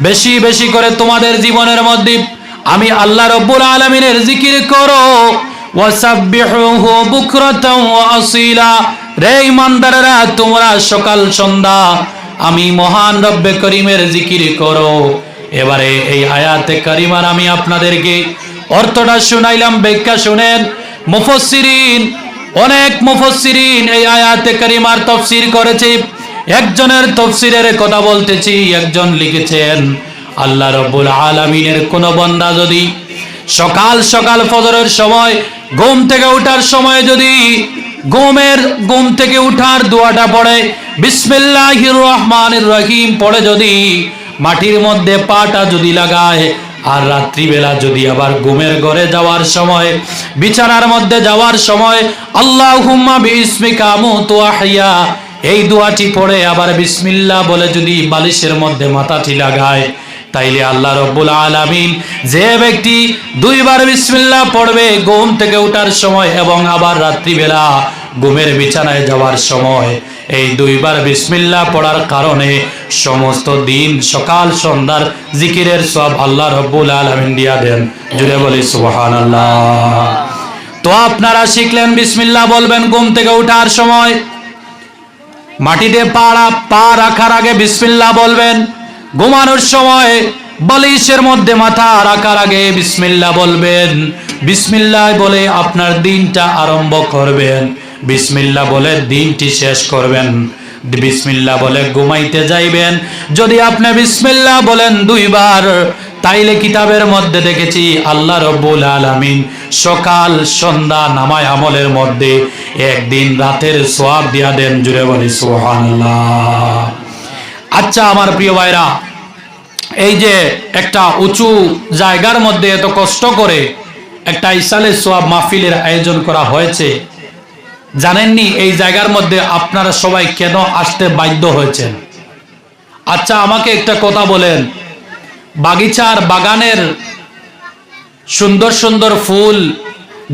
বেশি বেশি করে তোমাদের জীবনের মধ্যে আমি আল্লাহ রাব্বুল আলামিনের জিকির করো। ওয়াসাব্বিহুহু বুকরাতাও ওয়া আসীলা। রে ইমানদাররা, তোমরা সকাল সন্ধ্যা আমি মহান রব্বে করিমের জিকির করো। এবারে এই আয়াতে কারিমার আমি আপনাদেরকে অর্থটা শুনাইলাম, ব্যাখ্যা শুনেন। মুফাসসিরিন, অনেক মুফাসসিরিন এই আয়াতে কারিমার তাফসীর করেছে। একজনের তাফসীরের কথা বলতেছি। একজন লিখেছেন, আল্লাহ রাব্বুল আলামিনের কোন বান্দা যদি সকাল সকাল ফজরের সময় ঘুম থেকে ওঠার সময় যদি ঘুম থেকে উঠার দোয়াটা পড়ে, বিসমিল্লাহির রহমানির রহিম পড়ে যদি মাটির মধ্যে পাটা যদি লাগায়, আর রাত্রিবেলা যদি আবার ঘুমের ঘরে যাওয়ার সময়, বিছানার মধ্যে যাওয়ার সময় আল্লাহুম্মা বিইসমিকা আমুতু ওয়া আহইয়া এই দোয়াটি পড়ে আবার বিসমিল্লাহ বলে যদি বালিশের মধ্যে মাথাটি লাগায়, তাইলে আল্লাহ রাব্বুল আলামিন যে ব্যক্তি দুইবার বিসমিল্লাহ পড়বে ঘুম থেকে ওঠার সময় এবং আবার রাত্রিবেলা ঘুমের বিছানায় যাওয়ার সময়, এই দুইবার বিসমিল্লাহ পড়ার কারণে সমস্ত দিন সকাল সন্ধ্যার জিকিরের সওয়াব আল্লাহ রাব্বুল আলামিন দিয়া দেন। জুড়ে বলি সুবহানাল্লাহ। তো আপনারা শিখলেন বিসমিল্লাহ বলবেন ঘুম থেকে ওঠার সময়, মাটিতে পা রাখার আগে বিসমিল্লাহ বলবেন, ঘুমানোর সময় বালিশের মধ্যে মাথা রাখার আগে বিসমিল্লাহ বলবেন। বিসমিল্লাহ বলে আপনার দিনটা আরম্ভ করবেন, বিসমিল্লাহ বলে দিনটি শেষ করবেন, বিসমিল্লাহ বলে ঘুমাইতে যাইবেন। যদি আপনি বিসমিল্লাহ বলেন দুইবার, তাইলে কিতাবের মধ্যে দেখেছি আল্লাহ রাব্বুল আলামিন সকাল সন্ধ্যা নামায় আমলের মধ্যে একদিন রাতের সওয়াব দিয়া দেন। জুড়ে বলি সুবহানাল্লাহ। আচ্ছা আমার প্রিয় ভাইরা, এই যে একটা উঁচু জায়গার মধ্যে এত কষ্ট করে একটা ইসালের সওয়াব মাহফিলের আয়োজন করা হয়েছে, জানেননি এই জায়গার মধ্যে আপনারা সবাই কেন আসতে বাধ্য হয়েছেন? আচ্ছা আমাকে একটা কথা বলেন, বাগিচার বাগানের সুন্দর সুন্দর ফুল,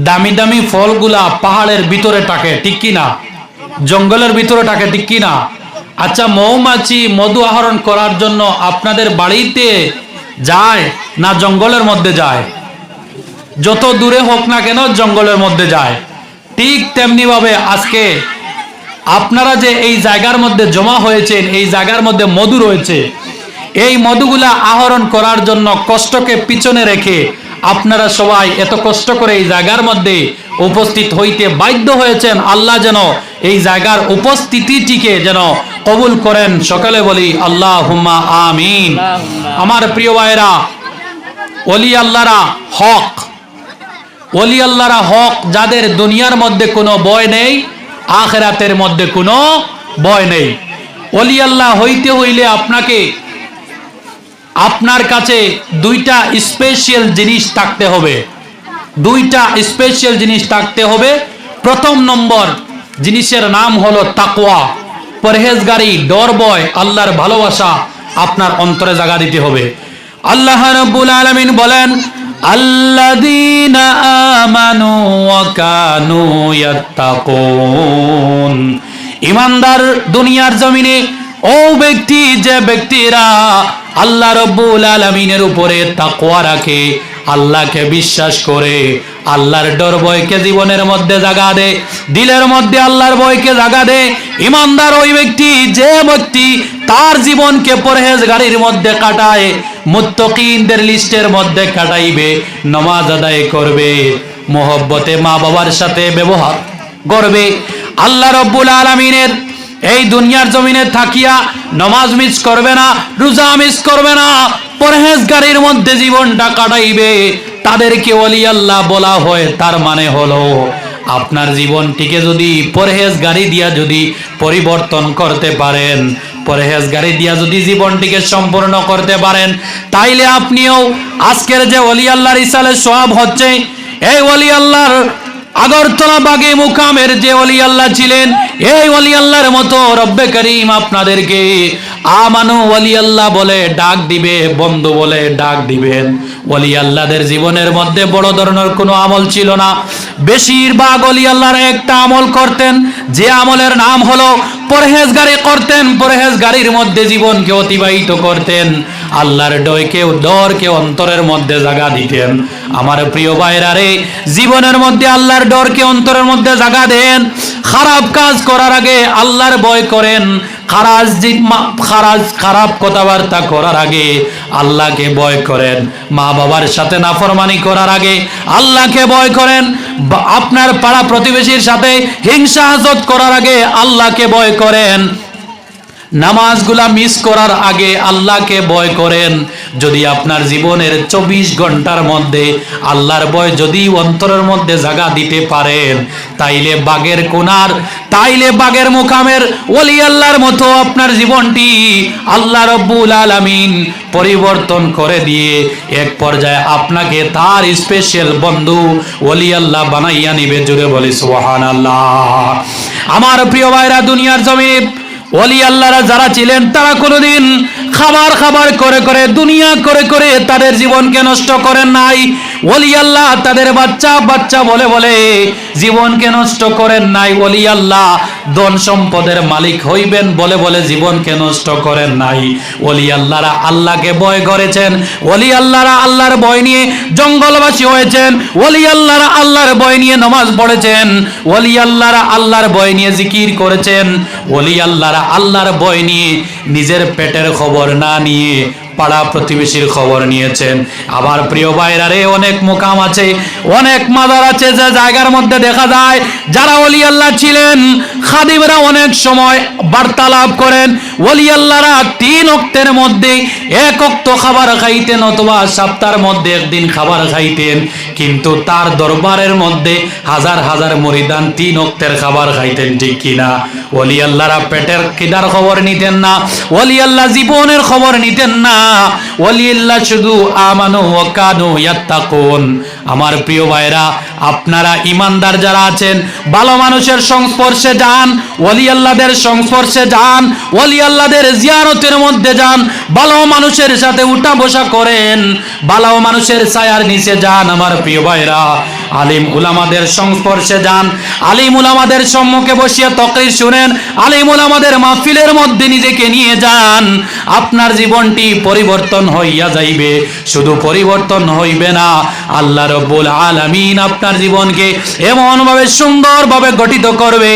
দামি দামি ফলগুলা পাহাড়ের ভিতরে থাকে, ঠিক কি না? জঙ্গলের ভিতরে থাকে, ঠিক কি না? আচ্ছা মৌমাছি মধু আহরণ করার জন্য আপনাদের বাড়িতে যায় না জঙ্গলের মধ্যে যায়? যত দূরে হোক না কেন জঙ্গলের মধ্যে যায়। ঠিক তেমনি ভাবে আজকে আপনারা যে এই জায়গার মধ্যে জমা হয়েছেন, এই জায়গার মধ্যে মধু রয়েছে, এই মধুগুলা আহরণ করার জন্য কষ্টকে পিছনে রেখে আপনারা সবাই এত কষ্ট করে এই জায়গার মধ্যে উপস্থিত হইতে বাধ্য হয়েছেন। আল্লাহ যেন এই জায়গার উপস্থিতিটিকে যেন কবুল করেন। সকালে বলি আল্লাহুম্মা আমিন। আমার প্রিয় ভাইরা, ওলি আল্লাহরা হক, ওলি আল্লাহরা হক, যাদের দুনিয়ার মধ্যে কোনো ভয় নেই, আখিরাতের মধ্যে কোনো ভয় নেই। ওলি আল্লাহ হইতে হইলে আপনাকে আপনার কাছে দুইটা স্পেশাল জিনিস থাকতে হবে, দুইটা স্পেশাল জিনিস থাকতে হবে। প্রথম নম্বর জিনিসের নাম হলো তাকওয়া, পরহেজগারি, ডর ভয়, আল্লাহর ভালোবাসা আপনার অন্তরে জায়গা দিতে হবে। আল্লাহ রাব্বুল আলামিন বলেন, আল্লাযীনা আমানু ওয়া কানু ইয়াত্তাকুন। ঈমানদার দুনিয়ার জমিনে ও ব্যক্তি, যে ব্যক্তিরা আল্লাহ রাব্বুল আলামিনের উপরে তাকওয়া রাখে, আল্লাহকে বিশ্বাস করে, আল্লাহর ডর ভয়কে জীবনের মধ্যে জাগা দে, দিলের মধ্যে আল্লাহর ভয়কে জাগা দে। ঈমানদার ওই ব্যক্তি যে ব্যক্তি তার জীবনকে পরহেজগারির মধ্যে কাটায়, মুত্তাকিনদের লিস্টের মধ্যে কাটাইবে, নামাজ আদায় করবে, মহব্বতে মা বাবার সাথে ব্যবহার করবে, আল্লাহ রাব্বুল আলামিনের এই দুনিয়ার জমিনে থাকিয়া নামাজ মিস করবে না, রোজা মিস করবে না, পরহেজগারির মধ্যে জীবনটা কাটাইবে, তাদেরকে ওলি আল্লাহ বলা হয়। তার মানে হলো আপনার জীবনটিকে যদি পরহেজগারি দিয়া যদি পরিবর্তন করতে পারেন, পরহেজগারি দিয়া যদি জীবনটিকে সম্পূর্ণ করতে পারেন, তাইলে আপনিও আজকের যে ওলি আল্লাহর ইসালের সওয়াব হচ্ছে, এই ওলি আল্লাহর আগরতলা বাগে মুকামের যে ওলি আল্লাহ ছিলেন, এই ওলি আল্লাহর মতো রব্বে করিম আপনাদেরকে আমানু ওয়ালি আল্লাহ বলে ডাক দিবে, বন্ধু বলে ডাক দিবেন। ওয়ালি আল্লাহদের জীবনের মধ্যে বড় ধরনের কোনো আমল ছিল না। বেশিরভাগ ওয়ালি আল্লাহর একটা আমল করতেন, যে আমলের নাম হলো পরহেজগারি করতেন। পরহেজগারির মধ্যে জীবনকে অতিবাহিত করতেন। আল্লাহর ডরকে অন্তরের মধ্যে জায়গা দিতেন। আমার প্রিয় ভাইরা রে, জীবনের মধ্যে আল্লাহর ডরকে অন্তরের মধ্যে জায়গা দেন। খারাপ কাজ করার আগে আল্লাহর ভয় করেন। খারাপ কথাবার্তা করার আগে আল্লাহকে ভয় করেন। মা বাবার সাথে নাফরমানি করার আগে আল্লাহকে ভয় করেন। আপনার পাড়া প্রতিবেশীর সাথে হিংসা হাসদ করার আগে আল্লাহকে ভয় করেন। নামাজগুলা মিস করার আগে আল্লাহকে ভয় করেন। যদি আপনার জীবনের 24 ঘন্টার মধ্যে আল্লাহর ভয় যদি অন্তরের মধ্যে জায়গা দিতে পারেন, তাইলে বাগের মুকামের ওলি আল্লাহর মতো আপনার জীবনটি আল্লাহ রাব্বুল আলামিন পরিবর্তন করে দিয়ে এক পর্যায়ে আপনাকে তার স্পেশাল বন্ধু ওলি আল্লাহ বানাইয়া নিবে। জুড়ে বলি সুবহানাল্লাহ। আমার প্রিয় ভাইরা, দুনিয়ার জমিনে ওলি আল্লাহরা যারা ছিলেন তারা কোনোদিন খাবার করে দুনিয়া করে তাদের জীবনকে নষ্ট করেন নাই। ওলি আল্লাহ তাদের বাচ্চা বলে জীবনকে নষ্ট করেন নাই। ওলি আল্লাহ ধন সম্পদের মালিক হইবেন বলে জীবনকে নষ্ট করেন নাই। ওলি আল্লাহরা আল্লাহকে ভয় করেছেন। ওলি আল্লাহরা আল্লাহর ভয় নিয়ে জঙ্গলবাসী হয়েছেন। ওলি আল্লাহরা আল্লাহর ভয় নিয়ে নামাজ পড়েছেন। ওলি আল্লাহরা আল্লাহর ভয় নিয়ে জিকির করেছেন। ওলি আল্লাহরা আল্লাহর ভয় নিয়ে নিজের পেটের খবর না নিয়ে পাড়া প্রতিবেশীর খবর নিয়েছেন। আমার প্রিয় ভাইরা রে, অনেক মুকাম আছে, অনেক মাজার আছে যে জায়গার মধ্যে দেখা যায় যারা ওলি আল্লাহ ছিলেন খাদিমরা অনেক সময় বার্তালাপ করেন। ওলি আল্লাহরা 3 ওয়াক্তের মধ্যে 1 ওয়াক্ত খাবার খাইতেন অথবা সপ্তাহের মধ্যে একদিন খাবার খাইতেন, কিন্তু তার দরবারের মধ্যে হাজার মুরিদান 3 ওয়াক্তের খাবার খাইতেন। ঠিক কিনা? ওলি আল্লাহরা পেটের খিদার খবর নিতেন না। ওলি আল্লাহ জীবনের খবর নিতেন না। ওলি আল্লাহ শুধু আমানু ওয়া কানু ইয়াত্তাকুন। আমার প্রিয় ভাইরা, আপনারা ইমানদার যারা আছেন ভালো মানুষের সংস্পর্শে যান, ওলি আল্লাহদের সংস্পর্শে যান, ওলি আল্লাহদের জিয়ারতের মধ্যে যান, ভালো মানুষের সাথে উঠা বসা করেন, ভালো মানুষের ছায়ার নিচে যান। আমার প্রিয় ভাইরা, আলিম উলামাদের সংস্পর্শে যান, আলিম উলামাদের সম্মুখে বসিয়া তাকরীর শুনেন, আলিম উলামাদের মাহফিলের মধ্যে নিজেকে নিয়ে যান। আপনার জীবনটি পরিবর্তন হইয়া যাইবে। শুধু পরিবর্তন হইবে না, আল্লাহ রাব্বুল আলামিন আপনার জীবনকে এমন ভাবে সুন্দরভাবে গঠিত করবে,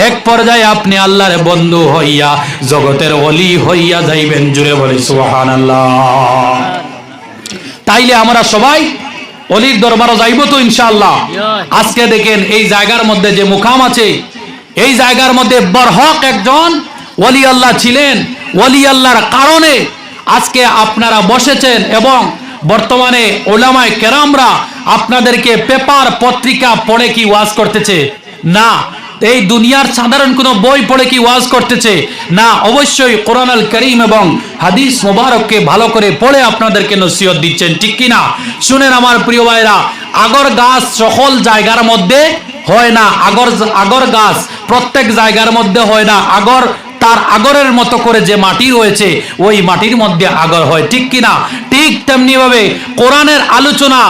এক পর্যায়ে আপনি আল্লাহর বন্ধু হইয়া জগতের ওলি হইয়া যাইবেন। জুড়ে বলি সুবহানাল্লাহ। তাইলে আমরা সবাই ওলির দরবারে যাইব তো ইনশাআল্লাহ। আজকে দেখেন এই জায়গার মধ্যে যে মুকাম আছে, এই জায়গার মধ্যে বরহক একজন ওলি আল্লাহ ছিলেন। ওলি আল্লাহর কারণে আজকে আপনারা বসেছেন এবং বর্তমানে ওলামায়ে কেরামরা আপনাদেরকে পেপার পত্রিকা পড়ে কি ওয়াজ করতেছে না, এই দুনিয়ার সাধারণ কোনো বই পড়ে কি ওয়াজ করতেছে না, অবশ্যই কোরআন আল কারীম এবং হাদিস মোবারককে ভালো করে পড়ে আপনাদেরকে নসিহত দিচ্ছেন। ঠিক কিনা? শুনেন আমার প্রিয় ভাইরা, আগর গাছ সকল জায়গার মধ্যে হয় না। আগর গাছ প্রত্যেক জায়গার মধ্যে হয় না। তার আগরের মতো করে যে মাটি রয়েছে ওই মাটির মধ্যে আগর হয়। ঠিক কিনা? ঠিক তেমনি ভাবে কোরআনের আলোচনা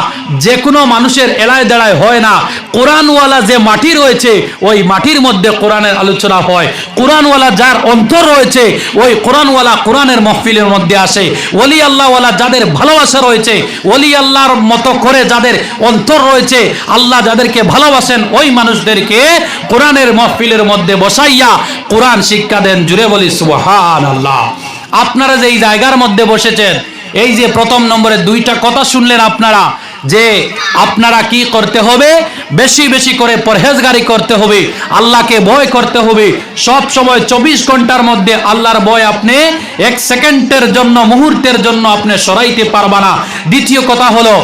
যে কোনো মানুষের এলায় দাঁড়ায় হয় না। কোরআনওয়ালা যে মাটি রয়েছে ওই মাটির মধ্যে কোরআনের আলোচনা হয়। কোরআনওয়ালা যার অন্তর রয়েছে ওই কোরআনওয়ালা কোরআনের মাহফিলের মধ্যে আসে। ওলি আল্লাহওয়ালা যাদের ভালোবাসা রয়েছে, ওলি আল্লাহর মতো করে যাদের অন্তর রয়েছে, আল্লাহ যাদেরকে ভালোবাসেন ওই মানুষদেরকে কোরআনের মাহফিলের মধ্যে বসাইয়া কোরআন শিক্ষা দেন। জুড়ে বলি সুবহানাল্লাহ। আপনারা যে এই জায়গার মধ্যে বসেছেন, এই যে প্রথম নম্বরে 2টা কথা শুনলেন আপনারা, যে আপনারা কি করতে হবে, বেশি করে পরহেজগারি করতে হবে, আল্লাহকে ভয় করতে হবে সব সময়। 24 ঘন্টার মধ্যে আল্লাহর ভয় আপনি 1 সেকেন্ডের জন্য, মুহূর্তের জন্য আপনি সরাইতে পারবা না। দ্বিতীয় কথা হলো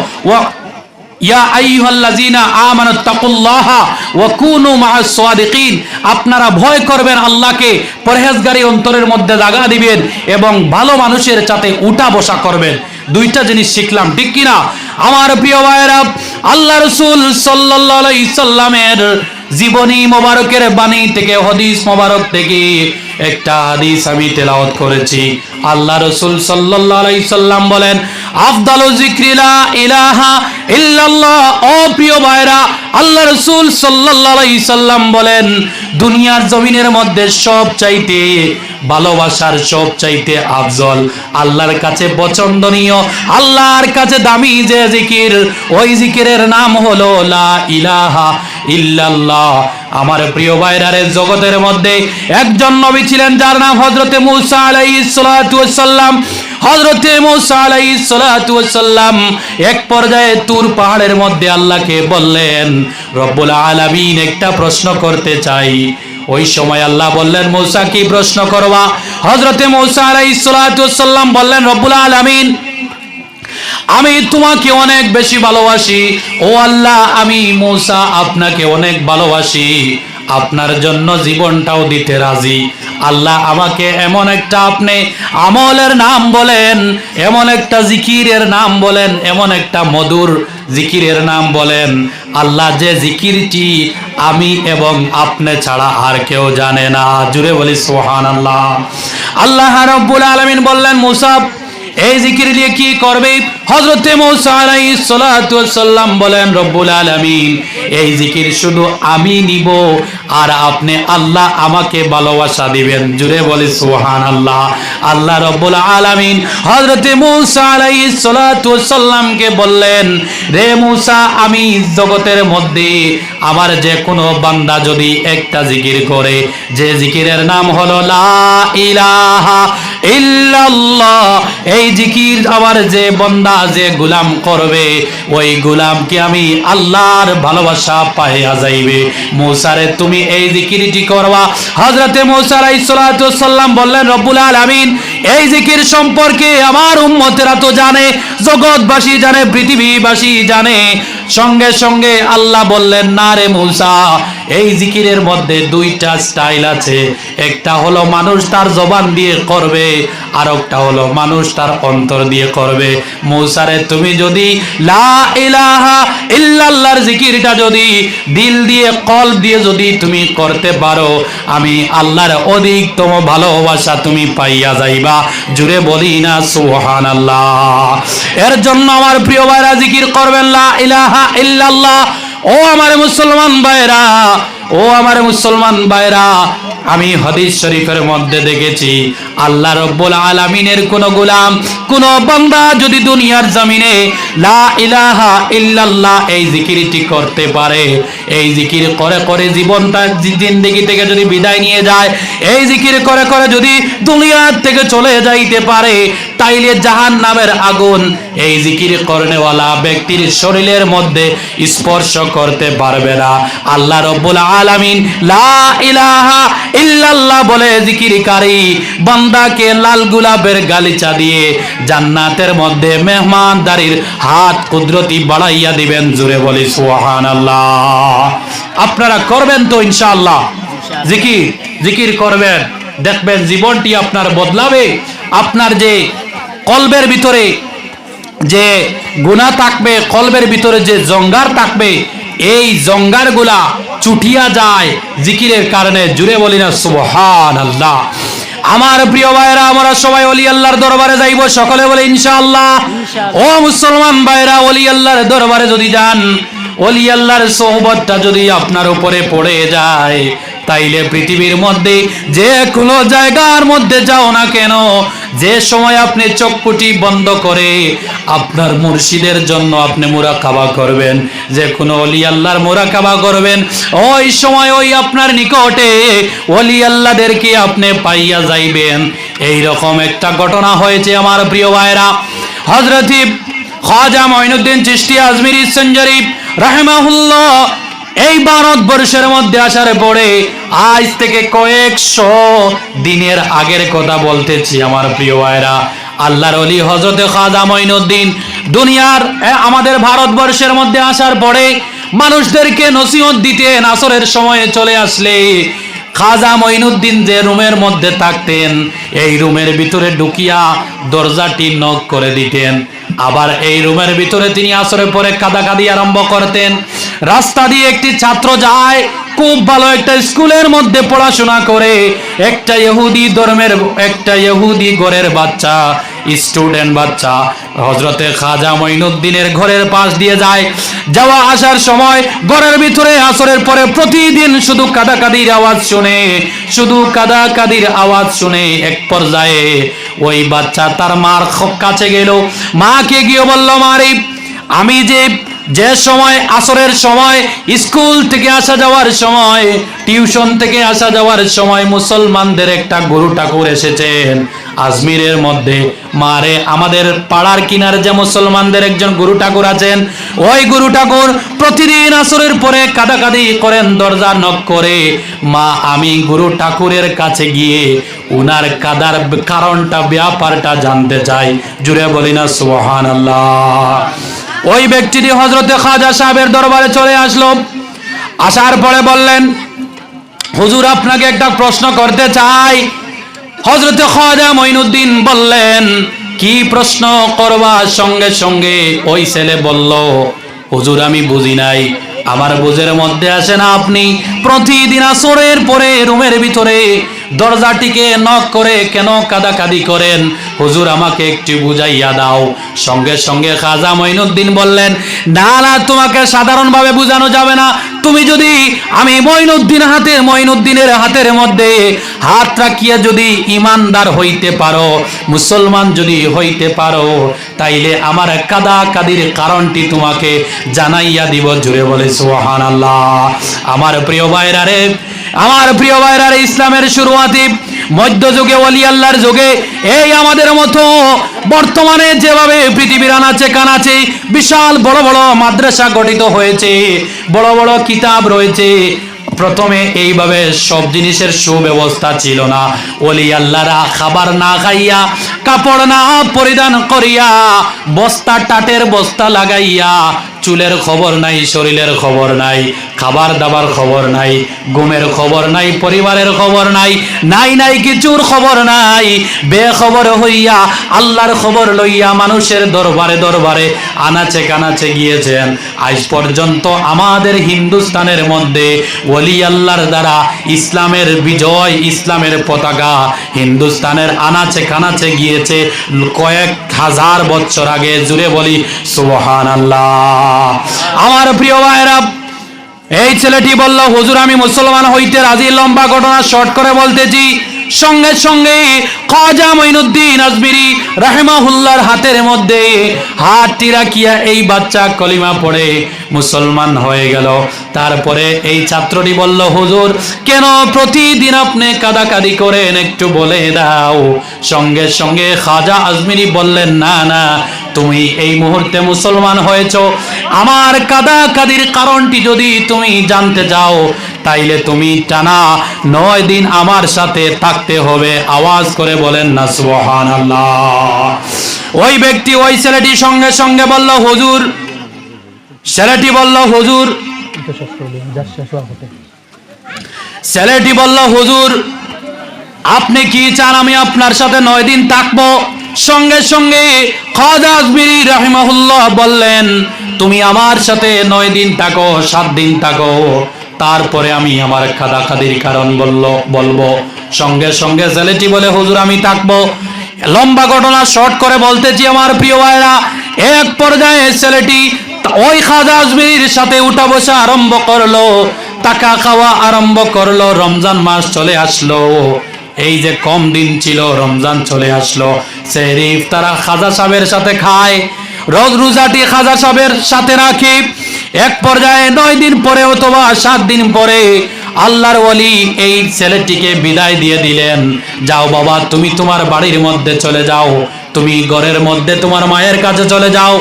ইয়া আইয়ুহাল্লাযীনা আমানুত্তাকুল্লাহা ওয়া কুনু মাআস সাদিকিন। আপনারা ভয় করবেন আল্লাহকে, পরহেজগারি অন্তরের মধ্যে জায়গা দিবেন এবং ভালো মানুষের সাথে উঠা বসা করবেন। 2টা জিনিস শিখলাম। ঠিক কিনা? আমার প্রিয় ভাইরা, আল্লাহ রাসূল সাল্লাল্লাহু আলাইহি সাল্লামের জীবনী মোবারকের বাণী থেকে, হাদিস মোবারক থেকে একটা হাদিস আমি তেলাওয়াত করেছি। আল্লাহ রাসূল সাল্লাল্লাহু আলাইহি সাল্লাম বলেন, আফদালু যিকরি লা ইলাহা ইল্লাল্লাহ। ও প্রিয় ভাইরা, আল্লাহ রাসূল সাল্লাল্লাহু আলাইহি সাল্লাম বলেন, দুনিয়ার জমিনের মধ্যে সবচাইতে ভালোবাসার, সবচাইতে আফজল, আল্লাহর কাছে পছন্দনীয়, আল্লাহর কাছে দামি যে জিকির, ওই জিকিরের নাম হলো লা ইলাহা ইল্লাল্লাহ। আমার প্রিয় ভাইরারে, জগতের মধ্যে একজন নবী ছিলেন যার নাম হযরতে মূসা আলাইহিস সালাতু ওয়াস সালাম। হযরতে মূসা আলাইহিস সালাতু ওয়াস সালাম এক পর্যায়ে তুর পাহাড়ের মধ্যে আল্লাহকে বললেন, রব্বুল আলামিন একটা প্রশ্ন করতে চাই। ওই সময় আল্লাহ বললেন, মূসা কি প্রশ্ন করবা? হযরতে মূসা আলাইহিস সালাতু ওয়াস সালাম বললেন, রব্বুল আলামিন, আমি তোমাকে অনেক বেশি ভালোবাসি। ও আল্লাহ, আমি মূসা আপনাকে অনেক ভালোবাসি, আপনার জন্য জীবনটাও দিতে রাজি। আল্লাহ, আমাকে এমন একটা আপনি আমলের নাম বলেন, এমন একটা জিকিরের নাম বলেন, এমন একটা মধুর জিকিরের নাম বলেন আল্লাহ, যে জিকিরটি আমি এবং আপনি ছাড়া আর কেউ জানে না। জুড়ে বলি সুবহানাল্লাহ। আল্লাহ রাব্বুল আলামিন বললেন, মূসা এই জিকির দিয়ে কি করবে? হযরতে মূসা আলাইহিস সালাতু ওয়াস সালাম বলেন, রব্বুল আলামিন, এই জিকির শুধু আমি নিব আর আপনি আল্লাহ আমাকে ভালোবাসা দিবেন। জুড়ে বলি সুবহানাল্লাহ। আল্লাহ রব্বুল আলামিন হযরতে মূসা আলাইহিস সালাতু ওয়াস সালামকে বললেন, রে মূসা, আমি জগতের মধ্যে আমার যে কোনো বান্দা যদি একটা জিকির করে, যে জিকিরের নাম হলো লা ইলাহা ইল্লাল্লাহ, এই জিকির আমার যে বান্দা, যে গোলাম করবে, ওই গোলামকে আমি আল্লাহর ভালোবাসা পাইয়া যাইবে। মূসা রে, তুমি এই জিকিরটি করবা। হযরতে মূসা আলাইহিস সালাতু ওয়াস সালাম বললেন, রব্বুল আলামিন, এই জিকির সম্পর্কে আমার উম্মতেরা তো জানে, জগৎবাসী জানে, পৃথিবীবাসী জানে। সঙ্গে সঙ্গে আল্লাহ বললেন, না রে মূসা, এই জিকিরের মধ্যে দুইটা স্টাইল আছে। একটা হলো মানুষ তার জবান দিয়ে করবে, আর একটা হলো মানুষ তার অন্তর দিয়ে করবে। মূসা রে, তুমি যদি লা ইলাহা ইল্লাল্লাহর জিকিরটা যদি দিল দিয়ে, কলব দিয়ে যদি তুমি করতে পারো, আমি আল্লাহর অধিকতম ভালোবাসা তুমি পাইয়া যাইবা। জুড়ে বলি না সুবহানাল্লাহ। এর জন্য আমার প্রিয় ভাইরা, জিকির করবেন লা ইলাহা ইল্লাল্লাহ। ও আমার মুসলমান ভাইরা, ও আমার মুসলমান ভাইরা, আমি হাদিস শরীফের মধ্যে দেখেছি, আল্লাহ রাব্বুল আলামিনের কোন গোলাম, কোন বান্দা যদি দুনিয়ার জমিনে লা ইলাহা ইল্লাল্লাহ এই জিকিরটি করতে পারে, এই জিকির করে করে জীবনটা, জিন্দেগি থেকে যদি বিদায় নিয়ে যায়, এই জিকির করে করে যদি দুনিয়া থেকে চলে যাইতে পারে, তাইলে জাহান্নামের আগুন এই জিকির করনেওয়ালা ব্যক্তির শরীরের মধ্যে স্পর্শ করতে পারবে না। আল্লাহ রাব্বুল আলামিন লা ইলাহা ইল্লাল্লাহ বলে জিকিরকারী বান্দাকে লাল গোলাপের গালিচা দিয়ে জান্নাতের মধ্যে মেহমানদারির হাত কুদরতি বাড়াইয়া দিবেন। জোরে বলি সুবহানাল্লাহ। আপনারা করবেন তো ইনশাআল্লাহ? জিকির করবেন, দেখবেন জীবনটি আপনার বদলাবে। আপনার যে কলবের ভিতরে যে গুনাহ থাকবে, কলবের ভিতরে যে জঙ্গার থাকবে, এই জঙ্গারগুলা চুটিয়া যায় জিকিরের কারণে। জুড়ে বলি না সুবহানাল্লাহ। আমার প্রিয় ভাইরা, আমরা সবাই ওলি আল্লাহর দরবারে যাইব, সকলে বলে ইনশাআল্লাহ। ও মুসলমান ভাইরা, ওলি আল্লাহর দরবারে যদি যান, ওলি আল্লাহর সোহবতটা যদি আপনার উপরে পড়ে যায়, তাইলে পৃথিবীর মধ্যে যে কোনো জায়গার মধ্যে যাও না কেন, যে সময় আপনি চক্ষুটি বন্ধ করে আপনার মুর্শিদের জন্য আপনি মুরাকাবা করবেন, যে কোনো ওলি আল্লাহর মুরাকাবা করবেন, ওই সময় ওই আপনার নিকটে ওলি আল্লাহদেরকে আপনি পাইয়া যাইবেন। এই রকম একটা ঘটনা হয়েছে আমার প্রিয় ভাইরা। হযরত খাজা মঈনুদ্দিন চিশতি আজমিরি সঞ্জারি রাহিমাহুল্লাহ এই ভারতবর্ষের মধ্যে আসার পরে, আজ থেকে কয়েকশো দিনের আগের কথা বলতেছি আমার প্রিয় ভাইরা, আল্লাহর ওলি হযরত খাজা মঈনুদ্দিন দুনিয়ার আমাদের ভারতবর্ষের মধ্যে আসার পরে মানুষদেরকে নসিহত দিতেন। আসরের সময়ে চলে আসলে খাজা মঈনুদ্দিন যে রুমের মধ্যে থাকতেন, এই রুমের ভিতরে ঢুকিয়া দরজাটি নক করে দিতেন। আবার এই রুমের ভিতরে তিনি আসরের পরে কাঁদাকাঁদি আরম্ভ করতেন। রাস্তা দিয়ে একটি ছাত্র যায়, খুব ভালো একটা স্কুলের মধ্যে পড়াশোনা করে একটা ইহুদি ধর্মের একটা ইহুদি ঘরের বাচ্চা স্টুডেন্ট বাচ্চা হযরতে খাজা মঈনুদ্দিনের ঘরের পাশ দিয়ে যায়। যাওয়া আসার সময় ঘরের ভিতরে আসরের পরে প্রতিদিন শুধু কাদাকাদির আওয়াজ শুনে, শুধু কাদাকাদির আওয়াজ শুনে এক পর্যায়ে ওই বাচ্চা তার মার কাছে গেল। মাকে গিয়ে বলল, মারে আমি যে সময় আসরের সময় স্কুল থেকে আসা যাওয়ার সময় টিউশন থেকে আসা যাওয়ার সময় মুসলমানদের একটা গুরু ঠাকুর এসেছেন আজমিরের মধ্যে, মারে আমাদের পাড়ার কিনারে যে মুসলমানদের একজন গুরু ঠাকুর আছেন, ওই গুরু ঠাকুর প্রতিদিন আসরের পরে কাদাকাদি করেন, দরজা নক করে। মা আমি গুরু ঠাকুরের কাছে গিয়ে উনার কাদার কারণটা ব্যাপারটা জানতে চাই। জুড়ে বলি না সুবহানাল্লাহ। ওই ব্যক্তিটি হযরতে খাজা সাহেবের দরবারে চলে আসলো। আসার পরে বললেন, হুজুর আপনাকে একটা প্রশ্ন করতে চাই। হযরতে খাজা মঈনুদ্দিন বললেন, কি প্রশ্ন করবা? সঙ্গে সঙ্গে ওই ছেলে বলল, হুজুর আমি বুঝি নাই, আমার বুঝের মধ্যে আসে না, আপনি প্রতিদিন আসরের পরে রুমের ভিতরে দরজাটিকে নক করে কেন কাদাকাদি করেন? হুজুর আমাকে একটু বুঝাইয়া দাও। সঙ্গে সঙ্গে খাজা মঈনুদ্দিন বললেন, না না, তোমাকে সাধারণভাবে বোঝানো যাবে না। তুমি যদি আমি মঈনুদ্দিনের হাতের মধ্যে হাত রাখিয়া যদি ইমানদার হইতে পারো, মুসলমান যদি হইতে পারো, তাইলে আমার কাদাকাদির কারণটি তোমাকে জানাইয়া দিব। জুড়ে বলে সুবহানাল্লাহ। আমার প্রিয় ভাইরা রে, ইসলামের শুরুয়াতি মধ্যযুগে ওলি আল্লাহর যুগে এই আমাদের মতো বর্তমানে যেভাবে পৃথিবীর আনাচে কানাচে বিশাল বড় বড় মাদ্রাসা গঠিত হয়েছে, বড় বড় কিতাব রয়েছে, প্রথমে এইভাবে সব জিনিসের সুব্যবস্থা ছিল না। ওলি আল্লাহরা খাবার না খাইয়া, কাপড় না পরিধান করিয়া, বস্তা টাটের বস্তা লাগাইয়া, চুলের খবর নাই, শরীরের খবর নাই, খাবার দাবার খবর নাই, ঘুমের খবর নাই, পরিবারের খবর নাই, নাই কিছুর খবর নাই, বেখবর হইয়া আল্লাহর খবর লইয়া মানুষের দরবারে দরবারে আনাচে কানাচে গিয়েছেন। আজ পর্যন্ত আমাদের হিন্দুস্তানের মধ্যে ওলি আল্লাহর দ্বারা ইসলামের বিজয়, ইসলামের পতাকা হিন্দুস্তানের আনাচে কানাচে গিয়েছে কয়েক হাজার বছর আগে। জুড়ে বলি সুবহানাল্লাহ। আমার প্রিয় ভাইরা, এই ছেলেটি বলল, হুজুর আমি মুসলমান হইতে রাজি। লম্বা ঘটনা শর্ট করে বলতেছি। সঙ্গে সঙ্গে খাজা মঈনুদ্দিন আজমিরি রাহিমাহুল্লাহর হাতের মধ্যে হাতটি রাখিয়া এই বাচ্চা কলিমা পড়ে মুসলমান হয়ে গেল। তারপরে এই ছাত্রটি বলল, হুজুর কেন প্রতিদিন আপনি কাদাকাদি করেন, একটু বলে দাও। সঙ্গে সঙ্গে খাজা আজমিরি বললেন, না না, তুমি এই মুহূর্তে মুসলমান হয়েছো, আমার কাদাকাদির কারণটি যদি তুমি জানতে চাও, তাইলে তুমি টানা 9 দিন আমার সাথে থাকতে হবে। আওয়াজ করে বলেন না সুবহানাল্লাহ। ওই ব্যক্তি, ওই ছেলেটি সঙ্গে সঙ্গে বলল, হুজুর, ছেলেটি বলল, হুজুর আপনি কি চান আমি আপনার সাথে 9 দিন থাকবো? সঙ্গে সঙ্গে খাজা আজমিরি রাহিমাহুল্লাহ বললেন, তুমি আমার সাথে 9 দিন থাকো, 7 দিন থাকো, তারপরে আমি আমার কাদাকাদির কারণ বলবো। সঙ্গে সঙ্গে ছেলেটি বলে, হুজুর আমি থাকবো। লম্বা ঘটনা শর্ট করে বলতেছি আমার প্রিয় ভাইরা, এক পর্যায়ে ছেলেটি ওই খাজা আজমিরির সাথে উঠা বসা আরম্ভ করলো, টাকা খাওয়া আরম্ভ করলো। রমজান মাস চলে আসলো, এই যে কম দিন ছিল, রমজান চলে আসলো। সেহরি ইফতারা খাজা সাহেবের সাথে খায়, রোজাটি খাজা সাহেবের সাথে রাখি। এক পর্যায়ে 9 দিন পরে অথবা 7 দিন পরে আল্লাহর ওলি এই ছেলেটিকে বিদায় দিয়ে দিলেন, যাও বাবা তুমি তোমার বাড়ির মধ্যে চলে যাও, তুমি ঘরের মধ্যে তোমার মায়ের কাছে চলে যাও।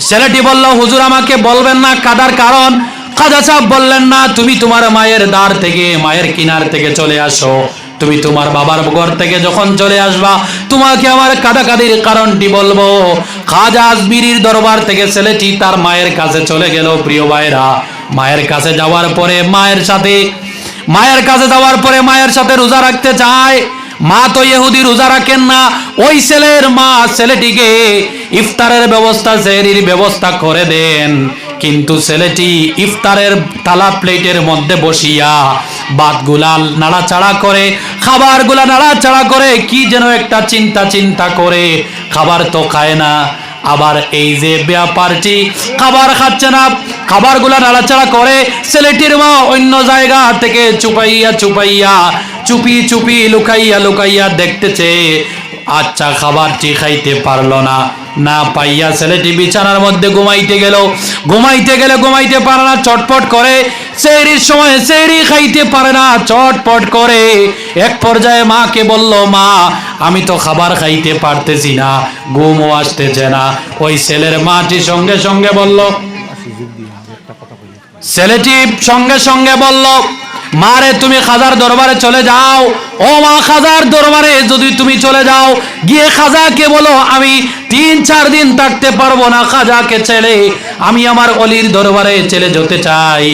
ছেলেটি বলল, হুজুর আমাকে বলবেন না কাদার কারণ? খাজা সাহেব বললেন, না, তুমি তোমার মায়ের দ্বার থেকে, মায়ের কিনার থেকে চলে আসো। তুমি তোমার বাবার ঘর থেকে যখন চলে আসবা, তোমাকে আমার কাদাকাদির কারণটি বলবো। খাজা আজমিরির দরবার থেকে ছেলেটি তার মায়ের কাছে চলে গেল। প্রিয় ভাইরা, মায়ের কাছে যাওয়ার পরে মায়ের সাথে রোজা রাখতে চায়। মা তো ইহুদি, রোজা রাখেন না। ওই ছেলের মা ছেলেটিকে ইফতারের ব্যবস্থা, সেহরির ব্যবস্থা করে দেন। কিন্তু ছেলেটি ইফতারের থালা প্লেটের মধ্যে বসিয়া ভাতগুলা নাড়াচাড়া করে, খাবারগুলা নাড়াচাড়া করে, কি যেন একটা চিন্তা করে, খাবার তো খায় না। আবার এই যে ব্যাপারটি খাবার খাচ্ছে না, খাবারগুলা নাড়াচাড়া করে, ছেলেটির মা অন্য জায়গা থেকে চুপি লুকাইয়া দেখতেছে। আচ্ছা, খাবারটি খাইতে পারলো না, না পাইয়া ছেলেটি বিছানার মধ্যে ঘুমাইতে গেলে ঘুমাইতে পারে না, চটপট করে। সেহরির সময় সেহরি খাইতে পারে না, চটপট করে। এক পর্যায়ে মাকে বলল, মা আমি তো খাবার খাইতে পারতেছি না, ঘুমও আসতেছে না। ওই ছেলের মাটি ছেলেটি সঙ্গে সঙ্গে বলল, মারে তুমি খাজার দরবারে চলে যাও। ও মা, খাজার দরবারে যদি তুমি চলে যাও, গিয়ে খাজাকে বলো আমি 3-4 দিন থাকতে পারবো না, খাজাকে ছেড়ে আমি আমার অলির দরবারে চলে যেতে চাই।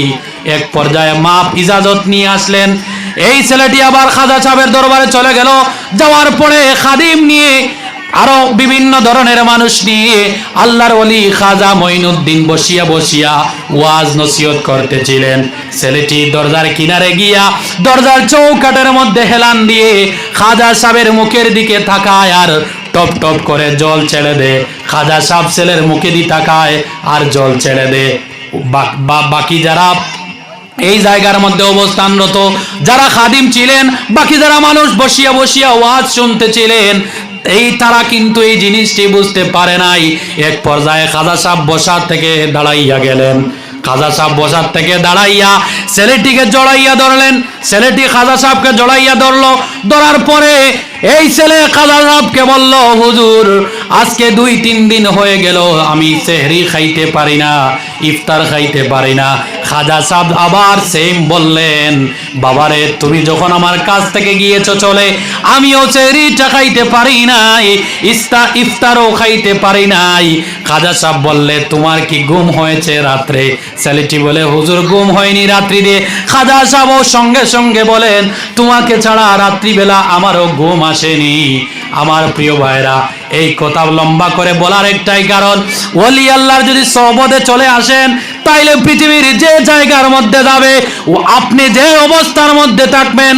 এক পর্যায়ে মা ইজাজত নিয়ে আসলেন। এই ছেলেটি আবার খাজা সাহেবের দরবারে চলে গেল। যাওয়ার পরে খাদিম নিয়ে, আরো বিভিন্ন ধরনের মানুষ নিয়ে আল্লাহর ওলি খাজা মঈনুদ্দিন বসিয়া ওয়াজ নসিহত করতেছিলেন। ছেলেটি দরজার কিনারে গিয়া দরজার চৌকাটের মধ্যে হেলান দিয়ে খাজা সাহেবের মুখের দিকে তাকায় আর টপ টপ করে জল ছেড়ে দে। খাজা সাহেব ছেলের মুখে দিয়ে তাকায় আর জল ছেড়ে দে। বাকি যারা এই জায়গার মধ্যে অবস্থানরত যারা খাদিম ছিলেন, বাকি যারা মানুষ বসিয়া ওয়াজ শুনতেছিলেন, তারা কিন্তু এই জিনিসটি বুঝতে পারে নাই। এক পর্যায়ে খাজা সাহেব বসার থেকে দাঁড়াইয়া গেলেন। খাজা সাহেব বসার থেকে দাঁড়াইয়া ছেলেটিকে জড়াইয়া ধরলেন। ছেলেটি খাজা সাহেবকে জড়াইয়া ধরলো। ধরার পরে এই ছেলে খাজা সাহেবকে বলল, হুজুর আজকে 2-3 দিন হয়ে গেল আমি সেহরি খাইতে পারি না, ইফতার খাইতে পারি না। খাজা সাহেব আবার সেম বললেন, বাবারে তুমি যখন আমার কাছ থেকে গিয়েছো চলে, আমিও সেহরিটা খাইতে পারি নাই, ইফতারও খাইতে পারি নাই। খাজা সাহেব বললে, তোমার কি ঘুম হয়েছে রাত্রে? ছেলেটি বলে, হুজুর ঘুম হয়নি রাত্রি দিয়ে। খাজা সাহেব সঙ্গে সঙ্গে বলেন, তোমাকে ছাড়া রাত্রিবেলা আমারও ঘুম আসেনি। আমার প্রিয় ভাইরা, এই কথা লম্বা করে বলার একটাই কারণ, ওলি আল্লাহর যদি সোহবতে চলে আসেন, তাইলে পৃথিবীর যে জায়গার মধ্যে যাবে, ও আপনি যে অবস্থার মধ্যে থাকবেন,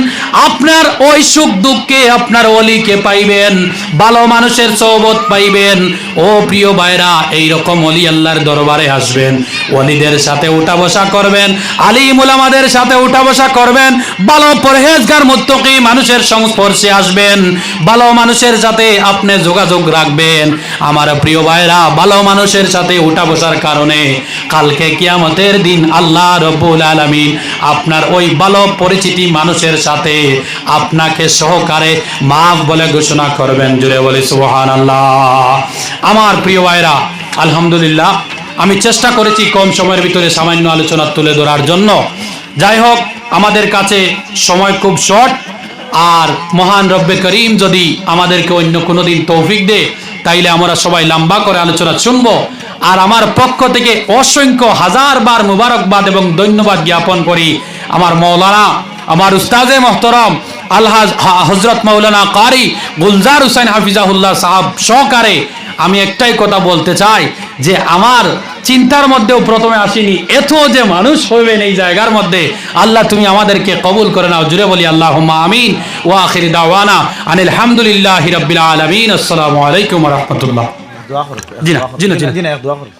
আপনার ওই সুখ দুঃখে আপনার ওলিকে পাইবেন, ভালো মানুষের সোহবত পাইবেন। ও প্রিয় ভাইরা, এইরকম ওলি আল্লাহর দরবারে আসবেন, ওলিদের সাথে উঠা বসা করবেন, আলিম উলামাদের সাথে উঠা বসা করবেন, ভালো পরহেজগার মুত্তাকি মানুষের সংস্পর্শে আসবেন, ভালো মানুষের সাথে আপনি যোগাযোগ রাখবেন। আমার প্রিয় ভাইরা, ভালো মানুষের সাথে উঠা বসার কারণে কালকে কিয়ামতের দিন আল্লাহ রাব্বুল আলামিন আপনার ওই ভালো পরিচিতি মানুষের সাথে আপনাকে সহকারে মাফ বলে ঘোষণা করবেন। জুড়ে বলি সুবহানাল্লাহ। আমার প্রিয় ভাইরা, আলহামদুলিল্লাহ আমি চেষ্টা করেছি কম সময়ের ভিতরে সামান্য আলোচনা তুলে ধরার জন্য। যাই হোক, আমাদের কাছে সময় খুব শর্ট, আর মহান রব্বে করিম যদি আমাদেরকে অন্য কোনো দিন তৌফিক দে, তাইলে আমরা সবাই লম্বা করে আলোচনা শুনবো। আর আমার পক্ষ থেকে অসংখ্য হাজারবার মুবারকবাদ এবং ধন্যবাদ জ্ঞাপন করি আমার মৌলানা, আমার উস্তাদে মোহতরম আলহাজ হজরত মৌলানা কারি গুলজার হুসাইন হাফিজাহুল্লাহ সাহাব সহকারে আমি একটাই কথা বলতে চাই, যে আমার চিন্তার মধ্যেও প্রথমে আসেনি এত যে মানুষ হইবেন এই জায়গার মধ্যে। আল্লাহ তুমি আমাদেরকে কবুল করে নাও। জুড়ে বলি আল্লাহুম্মা আমিন। ওয়া আখিরি দাওয়ানা আনিল হামদুলিল্লাহি রাব্বিল আলামিন। আসসালামু আলাইকুম ওয়া রাহমাতুল্লাহ। দোয়া করো। জি না। দোয়া করো।